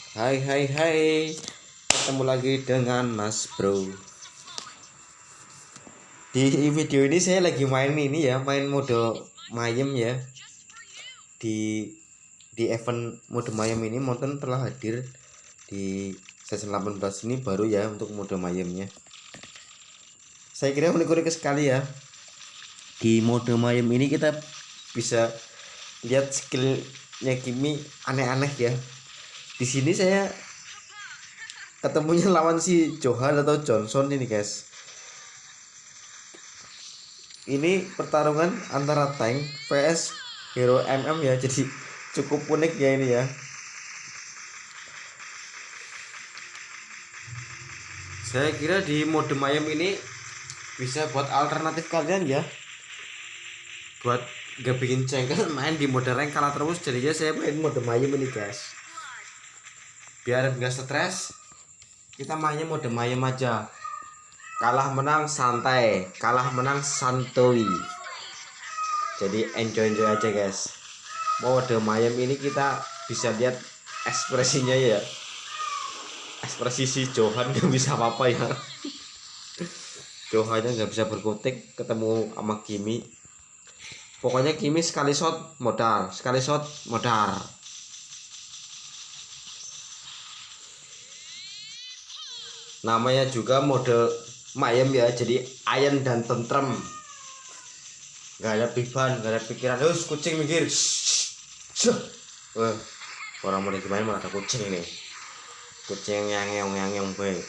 Hai hai hai, ketemu lagi dengan Mas Bro. Di video ini saya lagi main ini ya, main mode mayem ya. Di event mode mayem ini Monten telah hadir di season 18 ini baru ya untuk mode mayemnya. Saya kira unik-unik sekali ya. Di mode mayem ini kita bisa lihat skillnya Kimi aneh-aneh ya. Di sini saya ketemunya lawan si Johan atau Johnson ini guys. Ini pertarungan antara tank vs hero MM ya, jadi cukup unik ya ini ya. Saya kira di mode mayem ini bisa buat alternatif kalian ya, buat gak bikin cengkel main di mode rank kalah terus. Jadinya saya main mode mayem ini guys, biar gak stres. Kita mainnya mode mayem aja, kalah menang santai, kalah menang santuy, jadi enjoy aja guys. Mode mayem ini kita bisa lihat ekspresinya ya, ekspresi si Johan gak bisa apa-apa ya. Johannya nggak bisa berkutik ketemu sama Kimi. Pokoknya Kimi sekali shot modal, sekali shot modal. Namanya juga mode mayem ya, jadi ayen dan tentrem, nggak ada beban, nggak ada pikiran. Terus kucing mikir, wah, orang mau gimana malah ada kucing ini, kucing yang baik.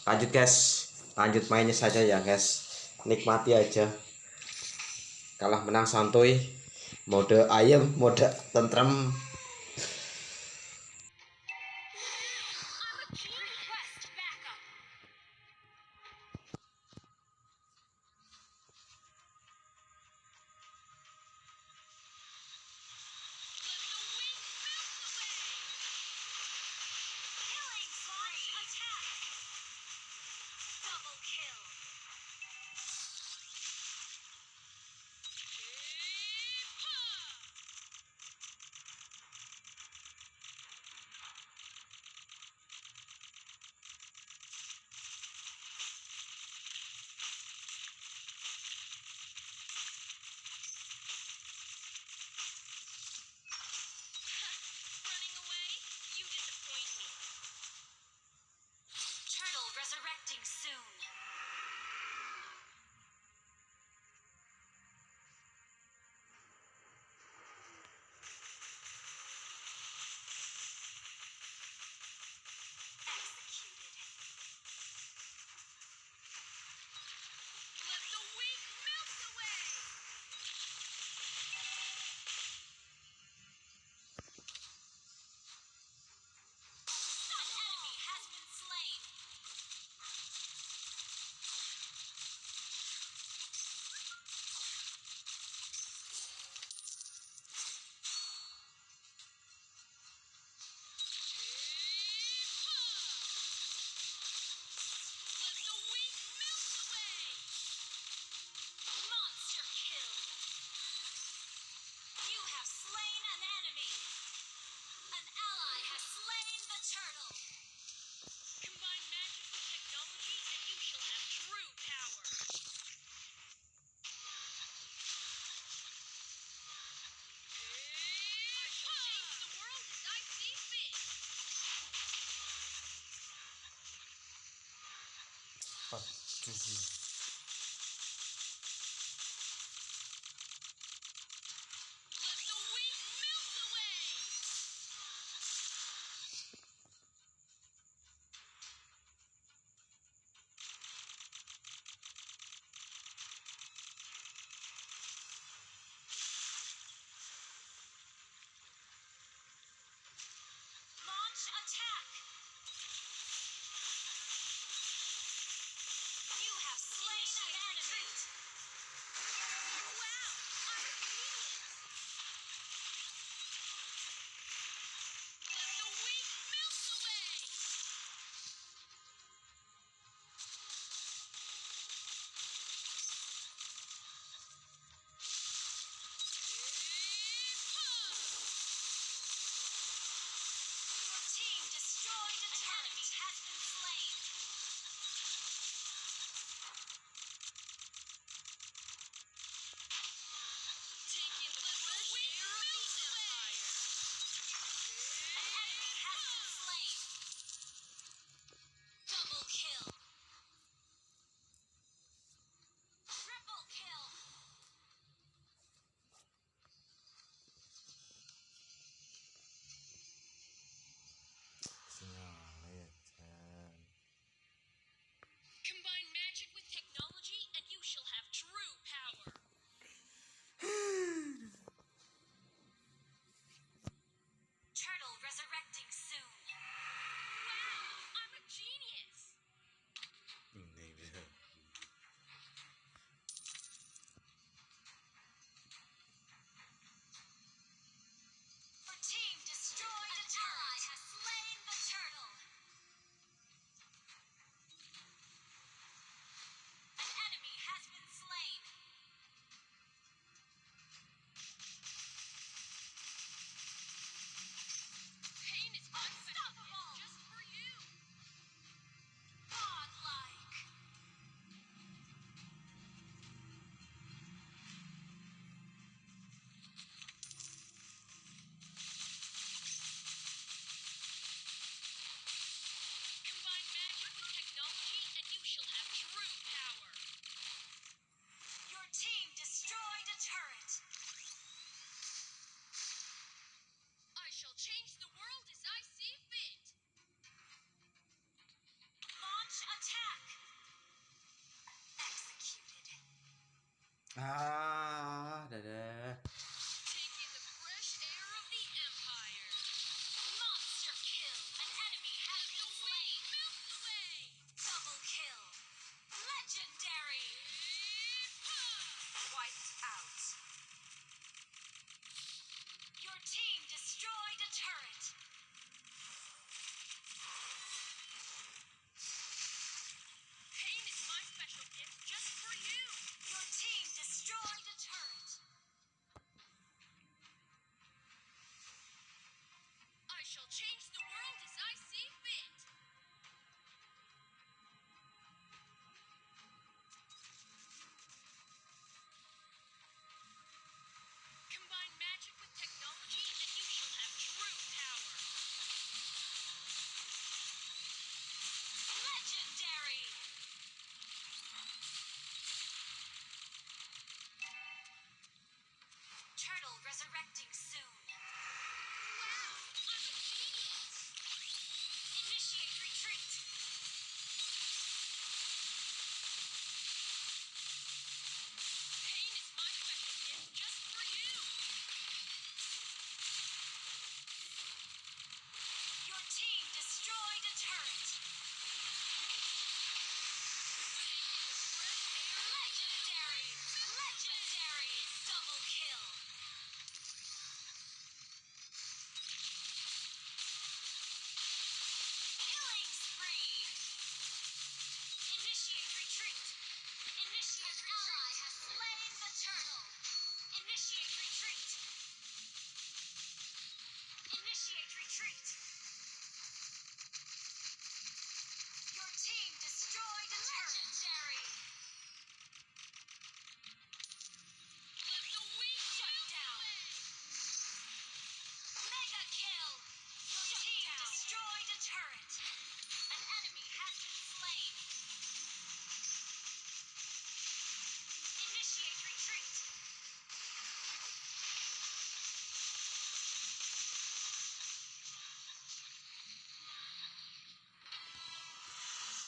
Lanjut guys, lanjut mainnya saja ya guys, nikmati aja. Kalah menang santuy, mode ayam, mode tentrem. Nah,